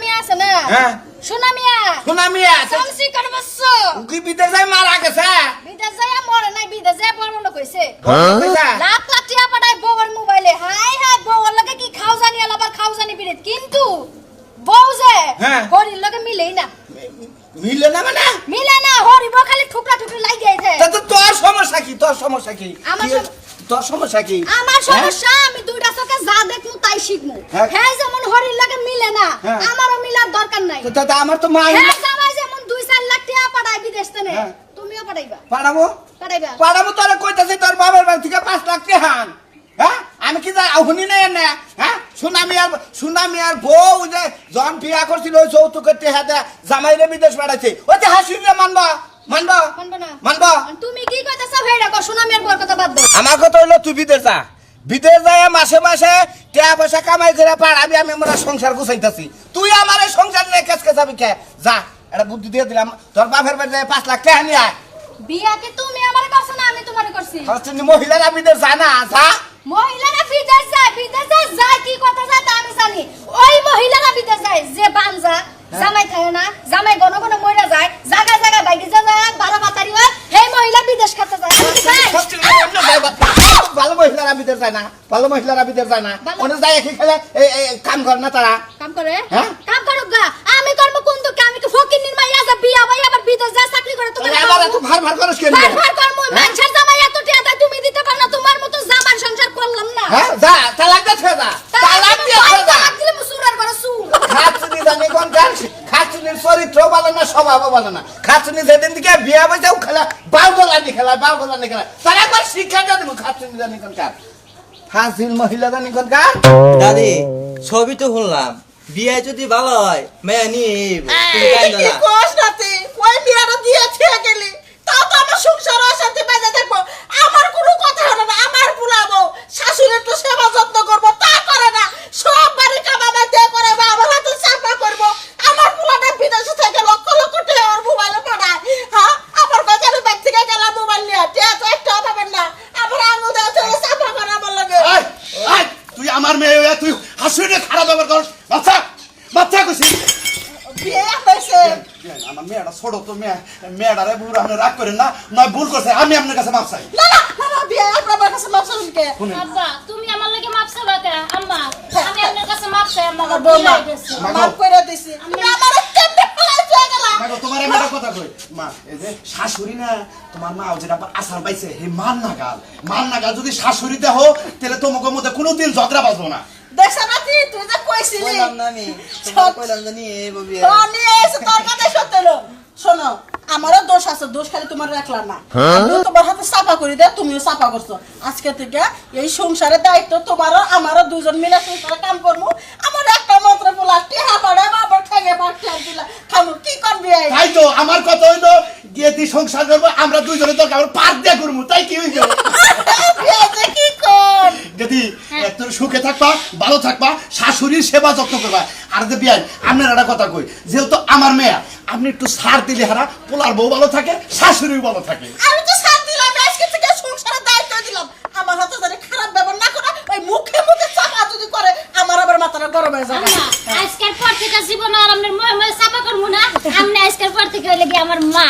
মিয়া আছে না হ্যাঁ সোনা মিয়া সমসি করবছো কি বিদেশ যায় মারা গেছে বিদেশ যায় মরে নাই বিদেশ যায় পড়ানো কইছে কইছা লাখ লাখ টাকা পাঠায় বউর মোবাইলে হাই হাই বউর লগে কি খাও জানি আবার খাও জানি বিরেত কিন্তু বউ যে হরির লগে মিলেই না মিলে না মানে মিলে না হরিব খালি ঠুকরা ঠুকরি লাগি যাইছে তো তোর সমস্যা কি তোর সমস্যা কি তোর সমস্যা কি আমার সমস্যা আমি দুইটা চোখে যা দেখমু তাই শিখমু হ্যাঁ যেমন হরির লগে মিলে না আমারও মিলার দরকার নাই তো দাদা আমার তো মা হ্যাঁ জামাই যেমন 2-4 লাখ টাকা পাঠায় বিদেশ থেকে তুমিও পাঠাইবা পাড়াবো তোরে কইতাছি তোর বাবার বাড়ি থেকে 5 লাখ টাকা হান হ্যাঁ আমি কি শুনি নাই না হ্যাঁ সুনামি আর বউ যে জন বিয়া করছিল ওই যৌতুকের টেহাতে জামাইরে বিদেশ পাঠাইছে ওই যে হাসিলে মানবা তুমি কি কইতাছ হেডা কো সুনামের বর কথা বাদ দাও আমার কথা হইলো তুই বিদেশ যায় মাসে মাসে টাকা পয়সা কামাই করে পাড়াবি আমি আমরা সংসার গুছাইতাছি তুই আমার এই সংসার নিয়ে কেস যাবি কে যা এটা বুদ্ধি দিয়ে দিলাম তোর বাপের বাড়ি যায় 5 লাখ টাকা নিয়ে আয় বিয়া কি তুমি আমারে করছ না আমি তোমারে করছি হচ্ছে মহিলারা বিদেশ যায় না যা মহিলারা বিদেশ যায় কি কথা যায় তা আমি জানি ওই মহিলারা বিদেশ যায় যে বানজা জামাই থাকে না জামাই গণ গণ মইরা যায় জায়গা জায়গা বাইরে যায় 12 পাতারি হয় সেই মহিলা বিদেশ খেতে যায় ভালো মহিলারা বিদেশ যায় না ওনে যায় কি খেলে কাম করে না তারা কাম করে কাম করুক গা আমি করব কোন তো আমি কি ফকিন্নির মাইয়া যা বিয়া ভাই আবার বিদেশ যা চাকরি করে তো এবারে তুই ভার করছ কেন ভার কর মই মানুষের জামাই এত টিয়া দা তুমি দিতে পার না তোমার মতো জামার সংসার করলাম না হ্যাঁ যা তালাক দে যা তালাক দিলে মুসুরার করে সু খাচুনি জানি কোন গান খাচুনির চরিত্র ভালো না স্বভাব ভালো না খাচুনি যেদিন থেকে বিয়া বইছাও খেলা বাউগলানি খেলা তারা একবার শিক্ষা দেব খাচুনি জানি কোন কার হাসিল মহিলা জানি কোন কার দাদি সবই তো শুনলাম বিয়ে যদি ভালো হয় মেয়া নিয়ে কি কোস নাতে ওই বিয়াটা দিয়েছে গেলি তাও তো আমার সংসার অশান্তি বেজে থাকবো আমার কোনো কথা হলো না আমার বুলাবো শাশুড়ির তো সেবা যত্ন করবো তা করে না সব বাড়ি কামাই দিয়ে করে বা আমার হাতে চাপা করবো আমার বুলাটা বিদেশে থেকে লক্ষ লক্ষ টাকা ওর মোবাইলে পাঠায় হ্যাঁ আমার কাছে আমি ব্যাগ থেকে গেলাম মোবাইল নিয়ে টিয়া তো একটা পাবেন না আমার আঙুল দিয়ে চাপা করে আমার লাগে তুই আমার মেয়ে তুই হাসুরে খারাপ ব্যবহার কর বাচ্চা কইছি বিয়ে হয়েছে আমার মেয়েটা ছোট তো মেয়েটারে বুড়ো আপনি রাগ করেন না নয় ভুল করছে আমি আপনার কাছে মাপ চাই না বিয়ে আপনার কাছে মাপ চাইুন কে আব্বা তুমি আমার লাগি মাপ চাইবা কে আম্মা আমি আপনার কাছে মাপ চাই আম্মা মাপ কইরা দিছি তুমি আমারে কেমনে ফলাই চলে গেলা মাগো তোমার একটা কথা কই মা এই যে শাশুড়ি না তোমার মা যেটা আসার পাইছে হে মান নাগাল যদি শাশুড়ি দেহ তাহলে তোমাকে মধ্যে কোনোদিন ঝগড়া বাজবো না দেখছ না তুই যে কইছিলি কইলাম না আমি তোমার কইলাম যে নিয়ে এই বিয়ে নিয়ে এসে তোর কথা সত্য হলো শোনো আমারও দোষ আছে দোষ খালি তোমার রাখলাম না আমিও তোমার হাতে সাফা করে দে তুমিও সাফা করছো আজকে থেকে এই সংসারের দায়িত্ব তোমারও আমারও দুজন মিলে সংসারে কাম করবো আমার একটা মাত্র বলা টিহা বাড়ে বাবার ঠেঙে বাড়তে দিলা খামু কি করবি তাই তো আমার কথা হইলো গিয়ে তুই সংসার করবো আমরা দুইজনের দরকার আমরা পার দিয়ে করবো তাই কি হইলো কি কর যদি তোর সুখে থাকবা ভালো থাকবা শাশুড়ির সেবা যত্ন করবা আর যে বিয়াই আপনার একটা কথা কই যেহেতু আমার মেয়ে আপনি একটু ছাড় দিলে হারা পোলার বউ ভালো থাকে শাশুড়িও ভালো থাকে আমি তো সাথ দিলাম আজকে থেকে সংসারের দায়িত্ব দিলাম আমার হাতে জানি খারাপ ব্যবহার না করে ওই মুখে চাপা যদি করে আমার আবার মাথাটা গরম হয়ে যাবে আজকের পর থেকে জীবন আর আপনার ময় চাপা করবো না আপনি আজকের পর থেকে হইলে কি আমার মা